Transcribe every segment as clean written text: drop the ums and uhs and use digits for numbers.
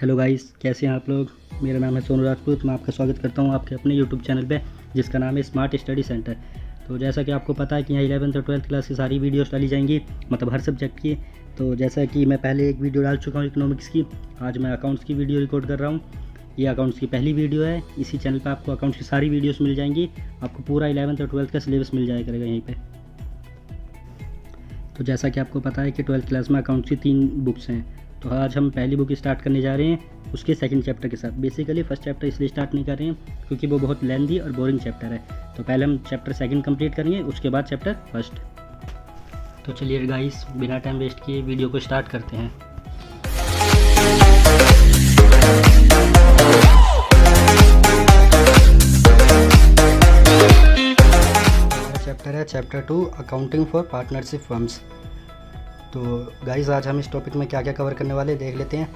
Hello guys, कैसे हैं आप लोग। मेरा नाम है सोनू राजपूत। मैं आपका स्वागत करता हूं आपके अपने यूट्यूब चैनल पे, जिसका नाम है स्मार्ट स्टडी सेंटर। तो जैसा कि आपको पता है कि यहाँ 11th और 12th क्लास की सारी वीडियोस डाली जाएंगी, मतलब हर सब्जेक्ट की। तो जैसा कि मैं पहले एक वीडियो डाल चुका हूँ इकोनॉमिक्स की, आज मैं अकाउंट्स की वीडियो रिकॉर्ड कर रहा हूँ। ये अकाउंट्स की पहली वीडियो है। इसी चैनल पर आपको अकाउंट्स की सारी वीडियोज़ मिल जाएंगी। आपको पूरा 11th और 12th का सिलेबस मिल जाया करेगा यहीं पर। तो जैसा कि आपको पता है कि 12th क्लास में अकाउंट्स की 3 बुक्स हैं। तो आज हम पहली बुक स्टार्ट करने जा रहे हैं उसके सेकंड चैप्टर के साथ। बेसिकली फर्स्ट चैप्टर इसलिए स्टार्ट नहीं कर रहे हैं क्योंकि वो बहुत लेंदी और बोरिंग चैप्टर है। तो पहले हम चैप्टर सेकंड कंप्लीट करेंगे, उसके बाद चैप्टर फर्स्ट। तो चलिए गाइस, बिना टाइम वेस्ट किए वीडियो को स्टार्ट करते हैं। चैप्टर है chapter 2, accounting for partnership firms. तो गाइस, आज हम इस टॉपिक में क्या क्या कवर करने वाले देख लेते हैं।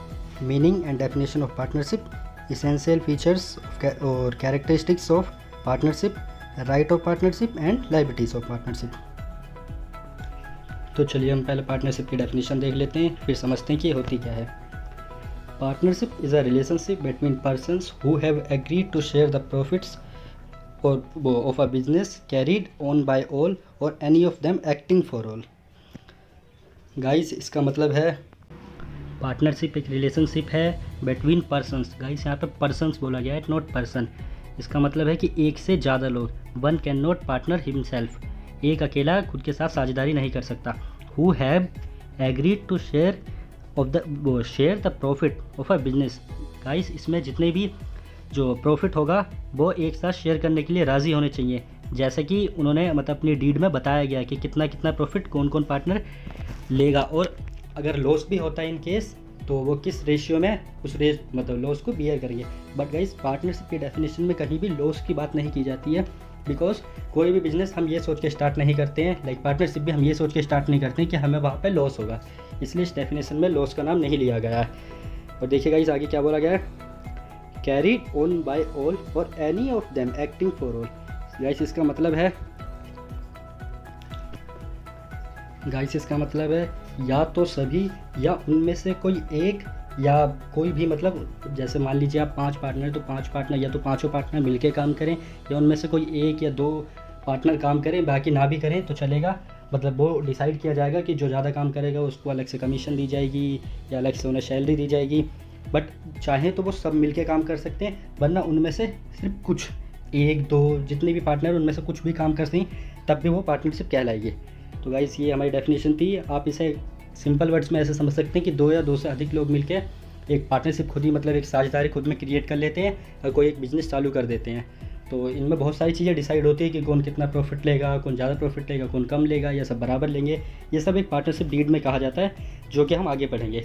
Meaning and definition of partnership, essential features और characteristics of partnership, right of partnership and liabilities of partnership. तो चलिए हम पहले पार्टनरशिप की डेफिनेशन देख लेते हैं, फिर समझते हैं कि ये होती क्या है। Partnership is a relationship between persons who have agreed to share the profits of a business carried on by all or any of them acting for all. Guys, इसका मतलब है पार्टनरशिप एक रिलेशनशिप है बिटवीन पर्सन्स। गाइस, यहाँ पे persons बोला गया है, नॉट पर्सन। इसका मतलब है कि एक से ज़्यादा लोग, one can not partner himself, एक अकेला खुद के साथ साझेदारी नहीं कर सकता। Who have agreed to share the profit of a business. Guys, इसमें जितने भी जो प्रॉफिट होगा वो एक साथ शेयर करने के लिए राज़ी होने चाहिए। जैसे कि उन्होंने मतलब अपनी डीड में बताया गया कि कितना कितना प्रॉफिट कौन कौन पार्टनर लेगा, और अगर लॉस भी होता है इन केस तो वो किस रेशियो में उस मतलब लॉस को बियर करेंगे। बट गाइस, पार्टनरशिप की डेफिनेशन में कहीं भी लॉस की बात नहीं की जाती है, बिकॉज कोई भी बिजनेस हम ये सोच के स्टार्ट नहीं करते हैं, लाइक पार्टनरशिप भी हम ये सोच के स्टार्ट नहीं करते हैं कि हमें वहाँ पे लॉस होगा, इसलिए इस डेफिनेशन में लॉस का नाम नहीं लिया गया है। और देखिए गाइस, आगे क्या बोला गया है, carried on by all or any of them acting for all. Guys, इसका मतलब है या तो सभी या उनमें से कोई एक, या कोई भी, मतलब जैसे मान लीजिए आप 5 पार्टनर, तो 5 पार्टनर या तो पाँचों पार्टनर मिलके काम करें, या उनमें से कोई एक या 2 पार्टनर काम करें, बाकी ना भी करें तो चलेगा। मतलब वो डिसाइड किया जाएगा कि जो ज़्यादा काम करेगा उसको अलग से कमीशन दी जाएगी या अलग से उन्हें सैलरी दी जाएगी। बट चाहें तो वो सब मिलके काम कर सकते हैं, वरना उनमें से सिर्फ कुछ 1-2 जितने भी पार्टनर उनमें से कुछ भी काम करते हैं तब भी वो पार्टनरशिप कहलाएगी। तो गाइस, ये हमारी डेफिनेशन थी। आप इसे सिंपल वर्ड्स में ऐसे समझ सकते हैं कि 2 या 2 से अधिक लोग मिलकर एक पार्टनरशिप खुद ही, मतलब एक साझेदारी खुद में क्रिएट कर लेते हैं और कोई एक बिज़नेस चालू कर देते हैं। तो इनमें बहुत सारी चीज़ें डिसाइड होती है कि कौन कितना प्रॉफिट लेगा, कौन ज़्यादा प्रॉफिट लेगा, कौन कम लेगा, या सब बराबर लेंगे। ये सब एक पार्टनरशिप डीड में कहा जाता है, जो कि हम आगे पढ़ेंगे।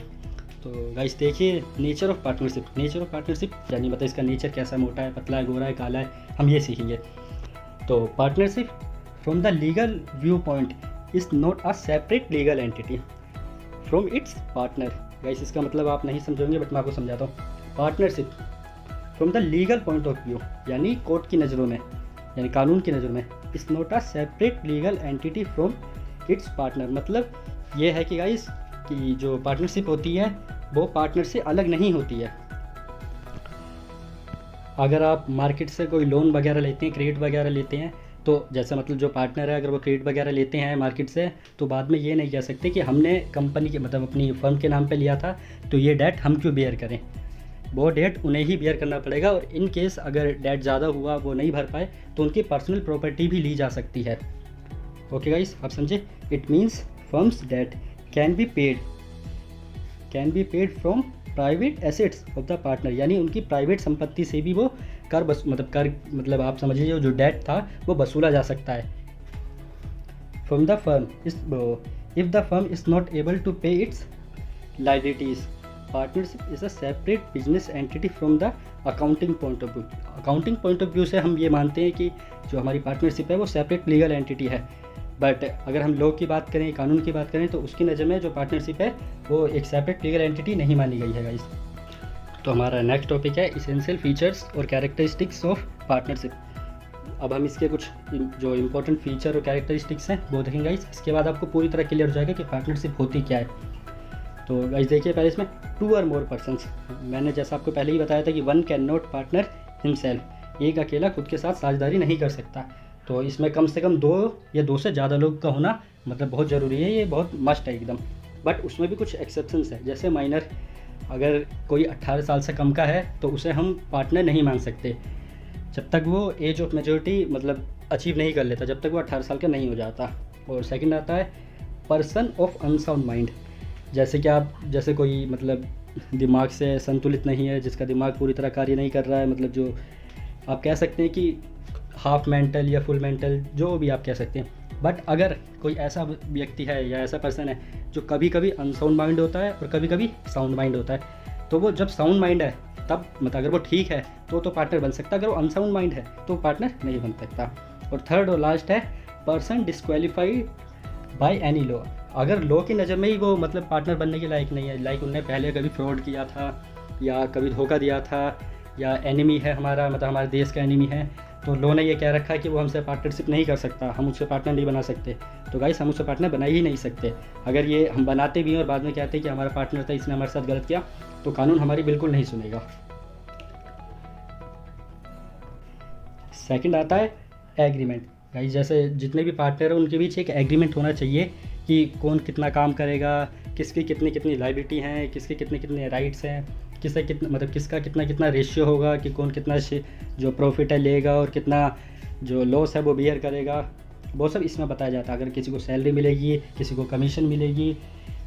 तो गाइस देखिए, नेचर ऑफ पार्टनरशिप यानी मतलब इसका नेचर कैसा, मोटा है, पतला है, गोरा है, काला है, हम ये सीखेंगे। तो partnership from the legal view point is not a separate legal entity from its partner. Guys, इसका मतलब आप नहीं समझोगे, बट मैं आपको समझाता हूँ। Partnership from the legal point of view, यानी कोर्ट की नज़रों में, यानी कानून की नज़रों में, is not a separate legal entity from its partner. मतलब ये है कि गाइस, कि जो पार्टनरशिप होती है वो पार्टनर से अलग नहीं होती है। अगर आप मार्केट से कोई लोन वगैरह लेते हैं, क्रेडिट वगैरह लेते हैं, तो जैसे मतलब जो पार्टनर है अगर वो क्रेडिट वगैरह लेते हैं मार्केट से, तो बाद में ये नहीं कह सकते कि हमने कंपनी के, मतलब अपनी फर्म के नाम पे लिया था, तो ये डेट हम क्यों बेयर करें। वो डेट उन्हें ही बेयर करना पड़ेगा, और इन केस अगर डेट ज़्यादा हुआ, वो नहीं भर पाए, तो उनकी पर्सनल प्रॉपर्टी भी ली जा सकती है। ओके गाइस, आप समझे। It means firms date can be paid from private assets of the partner, यानी उनकी प्राइवेट संपत्ति से भी वो कर आप समझिए जो डेट था वो वसूला जा सकता है। From the firm if the firm is not able to pay its liabilities, partnership is a separate business entity from the accounting point of view. Accounting point of view से हम ये मानते हैं कि जो हमारी पार्टनरशिप है वो सेपरेट लीगल एंटिटी है, बट अगर हम लॉ की बात करें, कानून की बात करें, तो उसकी नज़र में जो पार्टनरशिप है वो एक सेपरेट लीगल एंटिटी नहीं मानी गई है गाइस। तो हमारा नेक्स्ट टॉपिक है इसेंशियल फीचर्स और कैरेक्टरिस्टिक्स ऑफ पार्टनरशिप। अब हम इसके कुछ जो इंपॉर्टेंट फीचर और कैरेक्टरिस्टिक्स हैं वो देखेंगे गाइस। इसके बाद आपको पूरी तरह क्लियर हो जाएगा कि पार्टनरशिप होती क्या है। तो गाइस देखिए पहले इसमें 2 और मोर पर्सन्स, मैंने जैसा आपको पहले ही बताया था कि one can not partner himself, एक अकेला खुद के साथ साझेदारी नहीं कर सकता। तो इसमें कम से कम 2 या 2 से ज़्यादा लोग का होना मतलब बहुत ज़रूरी है, ये बहुत मस्ट है एकदम। बट उसमें भी कुछ एक्सेप्शंस है, जैसे माइनर, अगर कोई 18 साल से कम का है तो उसे हम पार्टनर नहीं मान सकते जब तक वो एज ऑफ मेजोरिटी मतलब अचीव नहीं कर लेता, जब तक वो 18 साल का नहीं हो जाता। और सेकंड आता है पर्सन ऑफ अनसाउंड माइंड, जैसे कि आप जैसे कोई मतलब दिमाग से संतुलित नहीं है, जिसका दिमाग पूरी तरह कार्य नहीं कर रहा है, मतलब जो आप कह सकते हैं कि हाफ मेंटल या फुल मेंटल, जो भी आप कह सकते हैं। बट अगर कोई ऐसा व्यक्ति है या ऐसा पर्सन है जो कभी कभी अनसाउंड माइंड होता है और कभी कभी साउंड माइंड होता है, तो वो जब साउंड माइंड है तब मतलब अगर वो ठीक है तो पार्टनर बन सकता है, अगर वो अनसाउंड माइंड है तो पार्टनर नहीं बन सकता। और थर्ड और लास्ट है person disqualified by any law, अगर लॉ की नज़र में ही वो मतलब पार्टनर बनने के लायक नहीं है, लाइक उनने पहले कभी फ्रॉड किया था या कभी धोखा दिया था या एनिमी है हमारा, मतलब हमारे देश का एनिमी है, तो लॉ ने ये कह रखा है कि वो हमसे पार्टनरशिप नहीं कर सकता, हम उससे पार्टनर नहीं बना सकते। तो गाइस हम उससे पार्टनर बना ही नहीं सकते। अगर ये हम बनाते भी हैं और बाद में कहते हैं कि हमारा पार्टनर था इसने हमारे साथ गलत किया, तो कानून हमारी बिल्कुल नहीं सुनेगा। सेकंड आता है एग्रीमेंट। गाइस जैसे जितने भी पार्टनर हैं उनके बीच एक एग्रीमेंट होना चाहिए कि कौन कितना काम करेगा, किसकी कितनी कितनी लायबिलिटी हैं, किसके कितने कितने राइट्स हैं, किसका कितना मतलब किसका कितना कितना रेशियो होगा कि कौन कितना जो प्रॉफिट है लेगा और कितना जो लॉस है वो बियर करेगा, वो सब इसमें बताया जाता है। अगर किसी को सैलरी मिलेगी, किसी को कमीशन मिलेगी,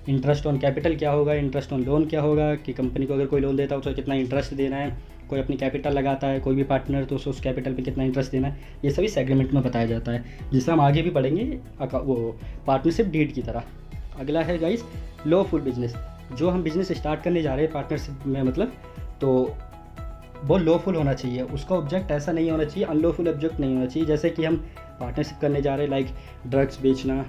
इंटरेस्ट ऑन कैपिटल क्या होगा, इंटरेस्ट ऑन लोन क्या होगा, कि कंपनी को अगर कोई लोन देता है तो कितना इंटरेस्ट देना है, कोई अपनी कैपिटल लगाता है कोई भी पार्टनर तो उस कैपिटल पे कितना इंटरेस्ट देना है, ये सभी इस एग्रीमेंट में बताया जाता है, जिससे हम आगे भी पढ़ेंगे वो पार्टनरशिप डीड की तरह। अगला है गाइस लॉफुल बिजनेस, जो हम बिज़नेस स्टार्ट करने जा रहे हैं पार्टनरशिप में मतलब, तो वो लॉफुल होना चाहिए, उसका ऑब्जेक्ट ऐसा नहीं होना चाहिए, अनलॉफुल ऑब्जेक्ट नहीं होना चाहिए। जैसे कि हम पार्टनरशिप करने जा रहे हैं लाइक ड्रग्स बेचना,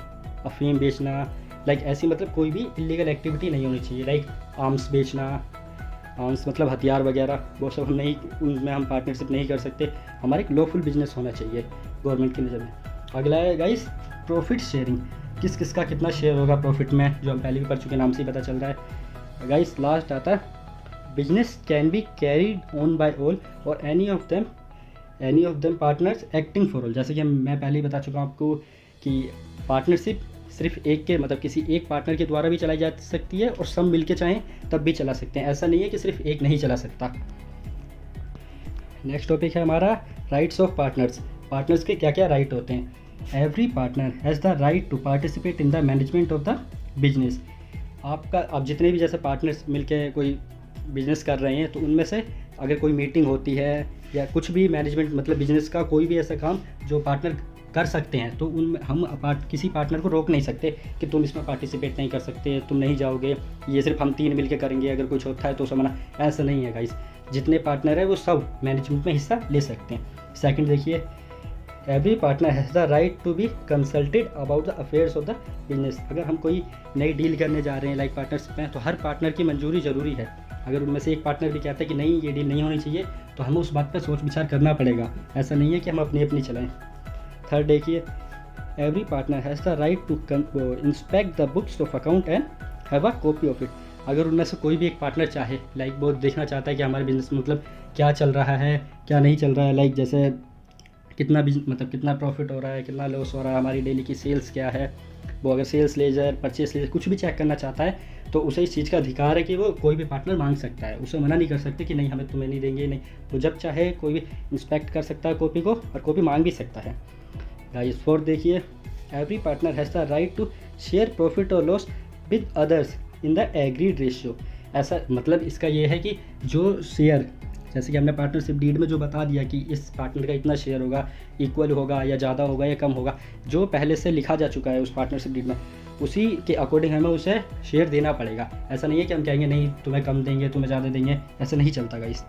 अफीम बेचना, लाइक ऐसी मतलब कोई भी इलीगल एक्टिविटी नहीं होनी चाहिए, लाइक आर्म्स बेचना, आर्म्स मतलब हथियार वगैरह, वो सब हम नहीं, उनमें हम पार्टनरशिप नहीं कर सकते। हमारा एक लॉफुल बिजनेस होना चाहिए गवर्नमेंट की नज़र में। अगला है गाइस प्रॉफिट शेयरिंग, किस किस का कितना शेयर होगा प्रॉफिट में, जो हम पहले भी पढ़ चुके, नाम से ही पता चल रहा है। गाइस लास्ट आता है business can be carried on by all or any of them partners acting for all, जैसे कि मैं पहले ही बता चुका हूँ आपको कि पार्टनरशिप सिर्फ एक के मतलब किसी एक पार्टनर के द्वारा भी चलाई जा सकती है और सब मिलके चाहें तब भी चला सकते हैं, ऐसा नहीं है कि सिर्फ एक नहीं चला सकता। नेक्स्ट टॉपिक है हमारा राइट्स ऑफ पार्टनर्स, पार्टनर्स के क्या क्या राइट होते हैं। Every partner has the right to participate in the management of the business, आप जितने भी जैसे पार्टनर्स मिलके कोई बिजनेस कर रहे हैं तो उनमें से अगर कोई मीटिंग होती है या कुछ भी मैनेजमेंट मतलब बिजनेस का कोई भी ऐसा काम जो पार्टनर कर सकते हैं, तो उनमें हम किसी पार्टनर को रोक नहीं सकते कि तुम इसमें पार्टिसिपेट नहीं कर सकते, तुम नहीं जाओगे, ये सिर्फ हम 3 मिलके करेंगे, अगर कुछ होता है तो उसे मना, ऐसा नहीं है गाइस। जितने पार्टनर है वो सब मैनेजमेंट में हिस्सा ले सकते हैं। सेकंड देखिए every partner has the right to be consulted about the affairs of the business, अगर हम कोई नई डील करने जा रहे हैं लाइक पार्टनरशिप में, तो हर पार्टनर की मंजूरी ज़रूरी है। अगर उनमें से एक पार्टनर भी कहता है कि नहीं ये डील नहीं होनी चाहिए, तो हमें उस बात पर सोच विचार करना पड़ेगा, ऐसा नहीं है कि हम अपनी चलाएं। थर्ड देखिए every partner has the right to inspect the books of account and have a copy of it, अगर उनमें से कोई भी एक पार्टनर चाहे लाइक वो देखना चाहता है कि हमारे बिजनेस मतलब क्या चल रहा है क्या नहीं चल रहा है, लाइक जैसे कितना प्रॉफिट हो रहा है, कितना लॉस हो रहा है, हमारी डेली की सेल्स क्या है, वो अगर सेल्स लेजर परचेस लेजर कुछ भी चेक करना चाहता है तो उसे इस चीज़ का अधिकार है कि वो कोई भी पार्टनर मांग सकता है, उसे मना नहीं कर सकते कि नहीं हमें तुम्हें नहीं देंगे, नहीं, वो जब चाहे कोई भी इंस्पेक्ट कर सकता है कॉपी को और कॉपी मांग भी सकता है। गाइस फोर्थ देखिए every partner has the right to share profit और loss with others in the agreed ratio, ऐसा मतलब इसका ये है कि जो शेयर जैसे कि हमने पार्टनरशिप डीड में जो बता दिया कि इस पार्टनर का इतना शेयर होगा, इक्वल होगा या ज़्यादा होगा या कम होगा, जो पहले से लिखा जा चुका है उस पार्टनरशिप डीड में, उसी के अकॉर्डिंग हमें उसे शेयर देना पड़ेगा। ऐसा नहीं है कि हम कहेंगे नहीं तुम्हें कम देंगे तुम्हें ज़्यादा देंगे, ऐसा नहीं चलता गाइस।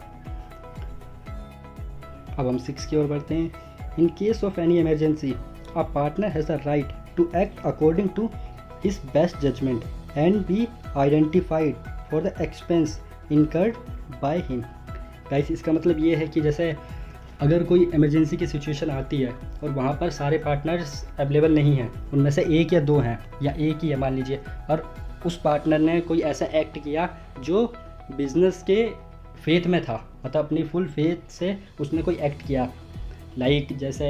अब हम 6 की ओर बढ़ते हैं। In case of any emergency a partner has the right to act according to his best judgement and be identified for the expense incurred by him. Guys इसका मतलब ये है कि जैसे अगर कोई इमरजेंसी की सिचुएशन आती है और वहाँ पर सारे पार्टनर्स अवेलेबल नहीं हैं, उनमें से 1 या 2 हैं या एक ही है मान लीजिए, और उस पार्टनर ने कोई ऐसा एक्ट किया जो बिजनेस के फेथ में था, मतलब अपनी फुल फेथ से उसने कोई एक्ट किया। लाइक जैसे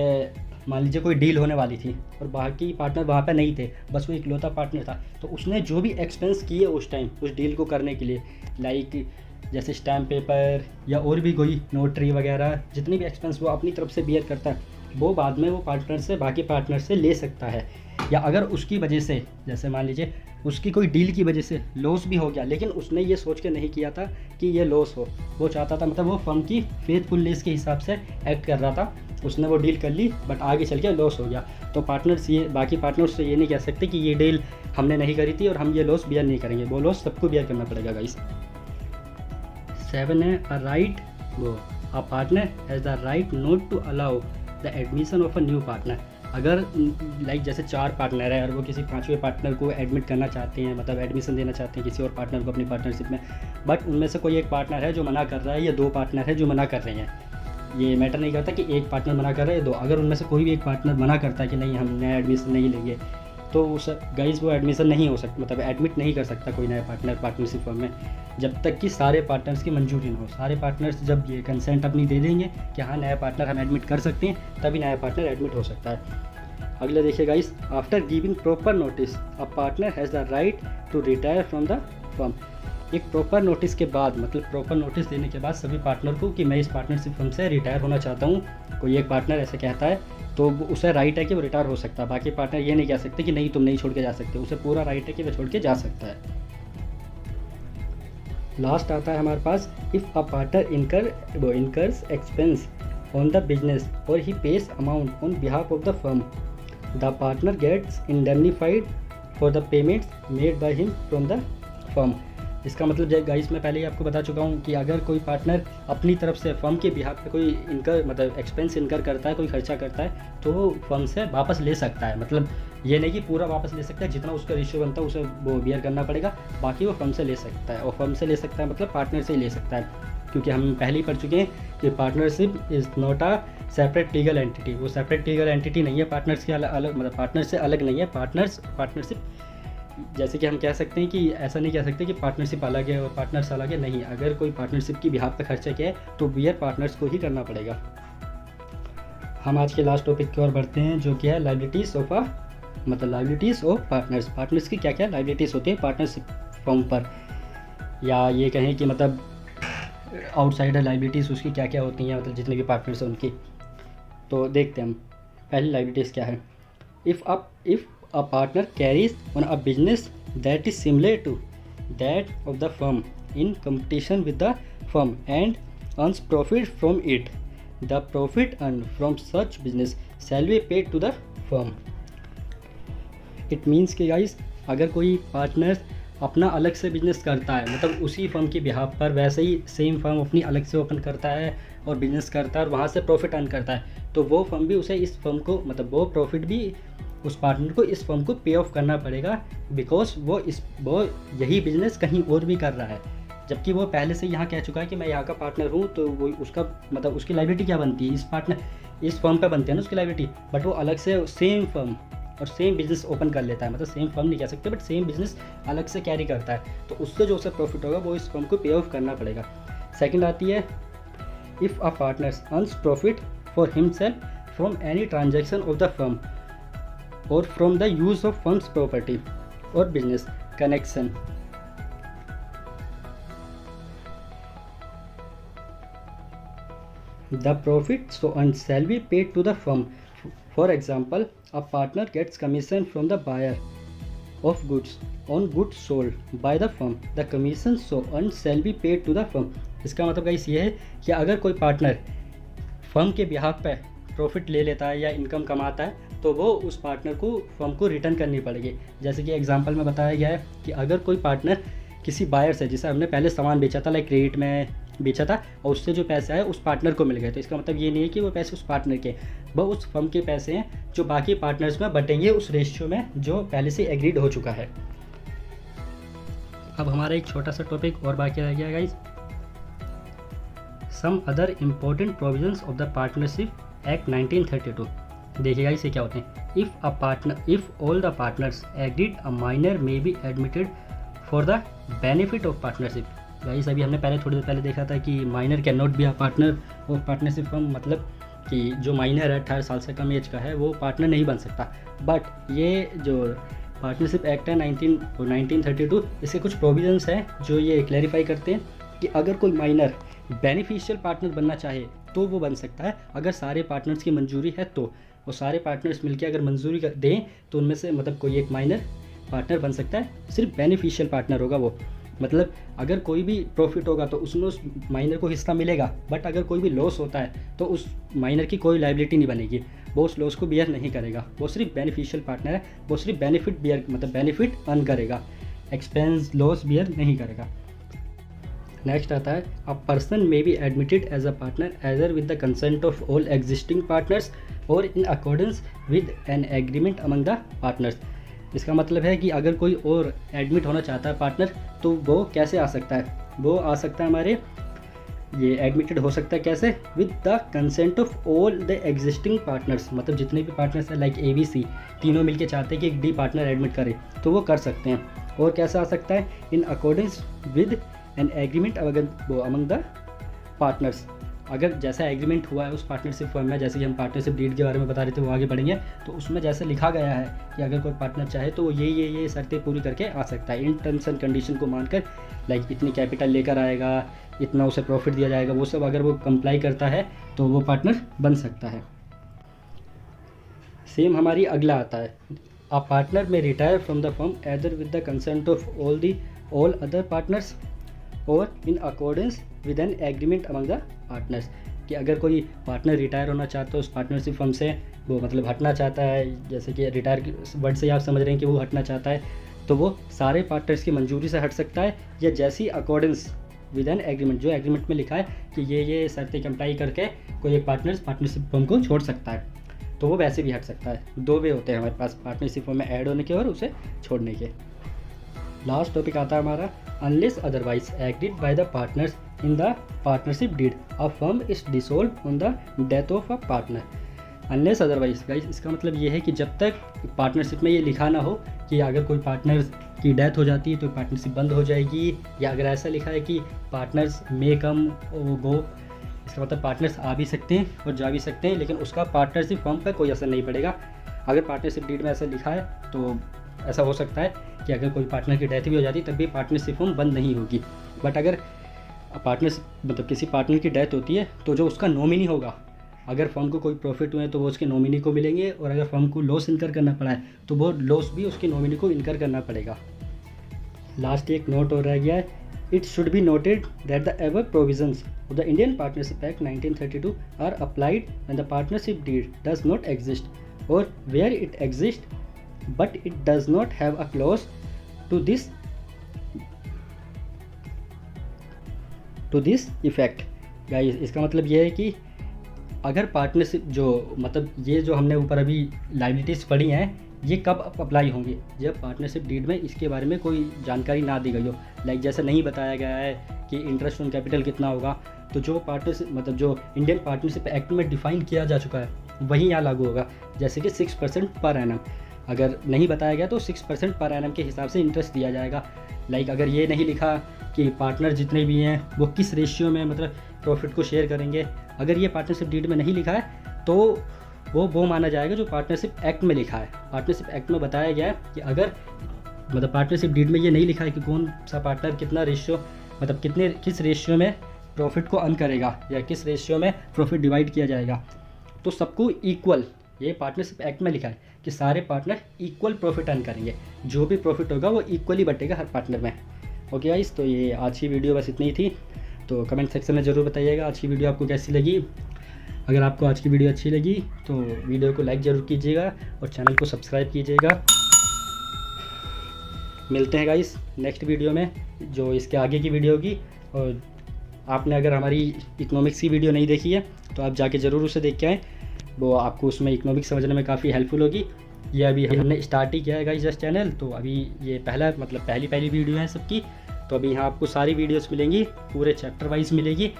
मान लीजिए कोई डील होने वाली थी और बाकी पार्टनर वहाँ पे नहीं थे, बस वो इकलौता पार्टनर था, तो उसने जो भी एक्सपेंस किए उस टाइम उस डील को करने के लिए, लाइक जैसे स्टैम्प पेपर या और भी कोई नोटरी वगैरह, जितनी भी एक्सपेंस वो अपनी तरफ से बियर करता है, वो बाद में वो पार्टनर से बाकी पार्टनर से ले सकता है। या अगर उसकी वजह से, जैसे मान लीजिए उसकी कोई डील की वजह से लॉस भी हो गया, लेकिन उसने ये सोच के नहीं किया था कि ये लॉस हो, वो चाहता था, मतलब वो फर्म की फेथफुलनेस के हिसाब से एक्ट कर रहा था, उसने वो डील कर ली बट आगे चल के लॉस हो गया, तो पार्टनर्स ये बाकी पार्टनर्स से ये नहीं कह सकते कि ये डील हमने नहीं करी थी और हम ये लॉस बियर नहीं करेंगे, वो लॉस सबको बियर करना पड़ेगा गाइस। 7 है a partner has the right not to allow the admission of a new partner. अगर लाइक जैसे 4 पार्टनर है और वो किसी 5वें पार्टनर को एडमिट करना चाहते हैं, मतलब एडमिशन देना चाहते हैं किसी और पार्टनर को अपनी पार्टनरशिप में, बट उनमें से कोई एक पार्टनर है जो मना कर रहा है या 2 पार्टनर है जो मना कर रहे हैं, ये मैटर नहीं करता कि एक पार्टनर मना कर रहा है या 2, अगर उनमें से कोई भी एक पार्टनर मना करता है कि नहीं हम नया एडमिशन नहीं लेंगे, तो उस गाइस वो एडमिशन नहीं हो सकता, मतलब एडमिट नहीं कर सकता कोई नया पार्टनर पार्टनरशिप फर्म में, जब तक कि सारे पार्टनर्स की मंजूरी ना हो। सारे पार्टनर्स जब ये कंसेंट अपनी दे देंगे कि हाँ नया पार्टनर हम एडमिट कर सकते हैं, तभी नया पार्टनर एडमिट हो सकता है। अगले देखिए guys, after giving proper notice a partner has the right to retire from the firm. एक प्रॉपर नोटिस के बाद, मतलब प्रॉपर नोटिस देने के बाद सभी पार्टनर को कि मैं इस पार्टनरशिप फर्म से रिटायर होना चाहता हूँ, कोई एक पार्टनर ऐसे कहता है तो उसे राइट है कि वो रिटायर हो सकता है, बाकी पार्टनर ये नहीं कह सकते कि नहीं तुम नहीं छोड़ के जा सकते, उसे पूरा राइट है कि वह छोड़ के जा सकता है। लास्ट आता है हमारे पास, if a partner incurs expense on the business और he pays amount on behalf of the firm, the partner gets indemnified for the payments made by him from the firm. इसका मतलब गाइस मैं पहले ही आपको बता चुका हूँ कि अगर कोई पार्टनर अपनी तरफ से फर्म के बिहाफ पे कोई इनकर मतलब एक्सपेंस इनकर करता है, कोई खर्चा करता है, तो वो फर्म से वापस ले सकता है, मतलब ये नहीं कि पूरा वापस ले सकता है, जितना उसका रेशियो बनता है उसे वो बियर करना पड़ेगा, बाकी वो फर्म से ले सकता है। और फर्म से ले सकता है मतलब पार्टनर से ही ले सकता है, क्योंकि हम पहले ही पढ़ चुके हैं कि partnership is not a separate legal entity, वो सेपरेट लीगल एंटिटी नहीं है, पार्टनर्स के अलग मतलब पार्टनर से अलग नहीं है। पार्टनरशिप जैसे कि हम कह सकते हैं कि ऐसा नहीं कह सकते कि पार्टनरशिप अलग है और पार्टनर्स अलग है, नहीं, अगर कोई पार्टनरशिप की बिहाफ पे खर्चा किया है तो बियर पार्टनर्स को ही करना पड़ेगा। हम आज के लास्ट टॉपिक की ओर बढ़ते हैं, जो कि है liabilities of liabilities of partners. Partners की क्या क्या लाइबिलिटीज़ होती है पार्टनरशिप फर्म पर, या ये कहें कि मतलब आउटसाइडर लाइबिलिटीज़ उसकी क्या क्या होती हैं, मतलब जितने भी पार्टनर्स हैं उनकी। तो देखते हैं हम पहली लाइबिलिटीज़ क्या है। If a partner carries on a business that is similar to that of the firm in competition with the firm and earns profit from it, the profit earned from such business shall be paid to the firm. It means कि guys अगर कोई partner अपना अलग से business करता है, मतलब उसी फर्म की बिहाफ पर वैसे ही सेम फर्म अपनी अलग से ओपन करता है और बिजनेस करता है और वहाँ से प्रॉफिट अर्न करता है, तो वो फर्म भी उसे इस फर्म को मतलब वो प्रॉफिट भी उस पार्टनर को इस फर्म को पे ऑफ करना पड़ेगा, बिकॉज वो यही बिजनेस कहीं और भी कर रहा है, जबकि वो पहले से यहाँ कह चुका है कि मैं यहाँ का पार्टनर हूँ, तो वो उसका मतलब उसकी लायबिलिटी क्या बनती है, इस फर्म पे बनती है ना उसकी लायबिलिटी, बट वो अलग से सेम फर्म और सेम बिजनेस ओपन कर लेता है, मतलब सेम फर्म नहीं कह सकते बट सेम बिजनेस अलग से कैरी करता है, तो उससे जो उसे प्रॉफिट होगा वो इस फर्म को पे ऑफ करना पड़ेगा। सेकेंड आती है, if a partner earns profit for himself from any transaction of the firm or from the use of firm's property or business connection, the profit so earned shall be paid to the firm. For example, a partner gets commission from the buyer of goods on goods sold by the firm, the commission so earned shall be paid to the firm. इसका मतलब guys ये है कि अगर कोई partner firm के behalf पे profit ले लेता है या इनकम कमाता है, तो वो उस पार्टनर को फर्म को रिटर्न करनी पड़ेगी। जैसे कि एग्जांपल में बताया गया है कि अगर कोई पार्टनर किसी बायर से, जिसे हमने पहले सामान बेचा था, लाइक क्रेडिट में बेचा था, और उससे जो पैसे आए उस पार्टनर को मिल गए, तो इसका मतलब ये नहीं है कि वो पैसे उस पार्टनर के, वो उस फर्म के पैसे हैं जो बाकी पार्टनर्स में बटेंगे उस रेशियो में जो पहले से एग्रीड हो चुका है। अब हमारा एक छोटा सा टॉपिक और बाकी रह गया guys, some other important provisions of the partnership act 1932। देखिएगा इसे क्या होते हैं। If all the partners agreed a minor may be admitted for the benefit of partnership. Guys अभी हमने थोड़ी देर पहले देखा था कि minor can not be a partner of partnership firm, मतलब कि जो माइनर है 18 साल से कम एज का है वो पार्टनर नहीं बन सकता। बट ये जो पार्टनरशिप एक्ट है 1932, इसके कुछ प्रोविजंस हैं जो ये क्लैरिफाई करते हैं कि अगर कोई माइनर बेनिफिशियल पार्टनर बनना चाहे तो वो बन सकता है, अगर सारे पार्टनर्स की मंजूरी है तो। वो सारे पार्टनर्स मिलकर अगर मंजूरी दें तो उनमें से मतलब कोई एक माइनर पार्टनर बन सकता है। सिर्फ बेनिफिशियल पार्टनर होगा वो, मतलब अगर कोई भी प्रॉफिट होगा तो उसमें उस माइनर को हिस्सा मिलेगा, बट अगर कोई भी लॉस होता है तो उस माइनर की कोई लायबिलिटी नहीं बनेगी, वो उस लॉस को बियर नहीं करेगा। वो सिर्फ बेनिफिशियल पार्टनर है, वो सिर्फ बेनिफिट बियर मतलब बेनिफिट अर्न करेगा, एक्सपेंस लॉस बियर नहीं करेगा। नेक्स्ट आता है a person may be admitted as a partner either with the consent of all existing partners और in accordance with an agreement among the partners. इसका मतलब है कि अगर कोई और एडमिट होना चाहता है पार्टनर तो वो कैसे आ सकता है, वो आ सकता है हमारे ये एडमिटेड हो सकता है कैसे, with the consent of all the existing partners, मतलब जितने भी पार्टनर्स हैं लाइक ABC तीनों मिलके चाहते हैं कि एक D पार्टनर एडमिट करे तो वो कर सकते हैं। और कैसे आ सकता है, इन accordance with an agreement among the partners, अगर जैसा एग्रीमेंट हुआ है उस पार्टनरशिप फर्म में, जैसे कि हम पार्टनरशिप डीड के बारे में बता रहे थे वो आगे बढ़ेंगे, तो उसमें जैसे लिखा गया है कि अगर कोई पार्टनर चाहे तो वो ये शर्तें पूरी करके आ सकता है, इन टर्म्स एंड कंडीशन को मानकर, लाइक इतनी कैपिटल लेकर आएगा, इतना उसे प्रॉफिट दिया जाएगा, वो सब अगर वो कंप्लाई करता है तो वो पार्टनर बन सकता है। सेम हमारी अगला आता है a partner may retire from the firm either with the consent of all other partners और in accordance with an agreement among the partners, कि अगर कोई पार्टनर रिटायर होना चाहता है उस पार्टनरशिप फर्म से, वो मतलब हटना चाहता है, जैसे कि रिटायर वर्ड से आप समझ रहे हैं कि वो हटना चाहता है, तो वो सारे पार्टनर्स की मंजूरी से हट सकता है, या जैसी अकॉर्डेंस विद एन एग्रीमेंट, जो एग्रीमेंट में लिखा है कि ये शर्तें कंप्लाई करके कोई एक पार्टनरशिप फर्म को छोड़ सकता है, तो वो वैसे भी हट सकता है। दो वे होते हैं हमारे पास पार्टनरशिप फर्म में ऐड होने के और उसे छोड़ने के। लास्ट टॉपिक आता है हमारा unless otherwise agreed by the partners in the partnership deed a firm is dissolve on the death of a partner. Unless otherwise guys, इसका मतलब ये है कि जब तक पार्टनरशिप में ये लिखा ना हो कि अगर कोई पार्टनर की डेथ हो जाती है तो पार्टनरशिप बंद हो जाएगी, या अगर ऐसा लिखा है कि पार्टनर्स मे कम गो, इसका मतलब पार्टनर्स आ भी सकते हैं और जा भी सकते हैं, लेकिन उसका पार्टनरशिप फर्म पर कोई असर नहीं पड़ेगा। अगर पार्टनरशिप डीड में ऐसा लिखा है तो ऐसा हो सकता है कि अगर कोई पार्टनर की डेथ भी हो जाती तब भी पार्टनरशिप फर्म बंद नहीं होगी। बट अगर पार्टनरशिप मतलब किसी पार्टनर की डेथ होती है तो जो उसका नॉमिनी होगा, अगर फर्म को कोई प्रॉफिट हुए तो वो उसके नॉमिनी को मिलेंगे, और अगर फर्म को लॉस इनकर करना पड़ा है तो वो लॉस भी उसके नॉमिनी को इनकर करना पड़ेगा। लास्ट एक नोट और रह गया है, it should be noted that the ever provisions of the Indian partnership act 1932 are applied when the partnership deed does not exist और where it exist but it does not have a clause to this effect। Guys इसका मतलब ये है कि अगर partnership जो मतलब ये जो हमने ऊपर अभी लायबिलिटीज़ पढ़ी हैं ये कब अप्लाई होंगी, जब पार्टनरशिप डीड में इसके बारे में कोई जानकारी ना दी गई हो, लाइक जैसे नहीं बताया गया है कि इंटरेस्ट ऑन कैपिटल कितना होगा, तो जो पार्टनरशिप मतलब जो इंडियन पार्टनरशिप एक्ट में डिफाइन किया जा चुका है वही यहाँ लागू होगा, जैसे कि 6% पर एनम। अगर नहीं बताया गया तो 6% पर एनम के हिसाब से इंटरेस्ट दिया जाएगा। लाइक अगर ये नहीं लिखा कि पार्टनर जितने भी हैं वो किस रेशियो में मतलब प्रॉफिट को शेयर करेंगे, अगर ये पार्टनरशिप डीड में नहीं लिखा है तो वो माना जाएगा जो पार्टनरशिप एक्ट में लिखा है। पार्टनरशिप एक्ट में बताया गया है कि अगर मतलब पार्टनरशिप डीड में ये नहीं लिखा है कि कौन सा पार्टनर कितना रेशियो मतलब किस रेशियो में प्रॉफिट को अर्न करेगा या किस रेशियो में प्रॉफिट डिवाइड किया जाएगा, तो सबको इक्वल, ये पार्टनरशिप एक्ट में लिखा है कि सारे पार्टनर इक्वल प्रॉफिट अर्न करेंगे, जो भी प्रॉफिट होगा वो इक्वली बटेगा हर पार्टनर में। ओके गाइस, तो ये आज की वीडियो बस इतनी ही थी। तो कमेंट सेक्शन में ज़रूर बताइएगा आज की वीडियो आपको कैसी लगी। अगर आपको आज की वीडियो अच्छी लगी तो वीडियो को लाइक ज़रूर कीजिएगा और चैनल को सब्सक्राइब कीजिएगा। मिलते हैं गाइस नेक्स्ट वीडियो में जो इसके आगे की वीडियो होगी, और आपने अगर हमारी इकोनॉमिक्स की वीडियो नहीं देखी है तो आप जाके ज़रूर उसे देख के आएँ, वो आपको उसमें इकोनॉमिक्स समझने में काफ़ी हेल्पफुल होगी। ये अभी हमने स्टार्ट ही किया है गाइस इस चैनल, तो अभी ये पहली वीडियो है सबकी, तो अभी यहाँ आपको सारी वीडियोस मिलेंगी, पूरे चैप्टर वाइज मिलेगी।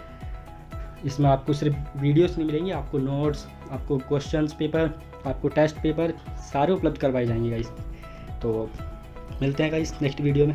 इसमें आपको सिर्फ वीडियोस नहीं मिलेंगी, आपको नोट्स, आपको क्वेश्चंस पेपर, आपको टेस्ट पेपर सारे उपलब्ध करवाए जाएंगे गाइस। तो मिलते हैं गाइस नेक्स्ट वीडियो में।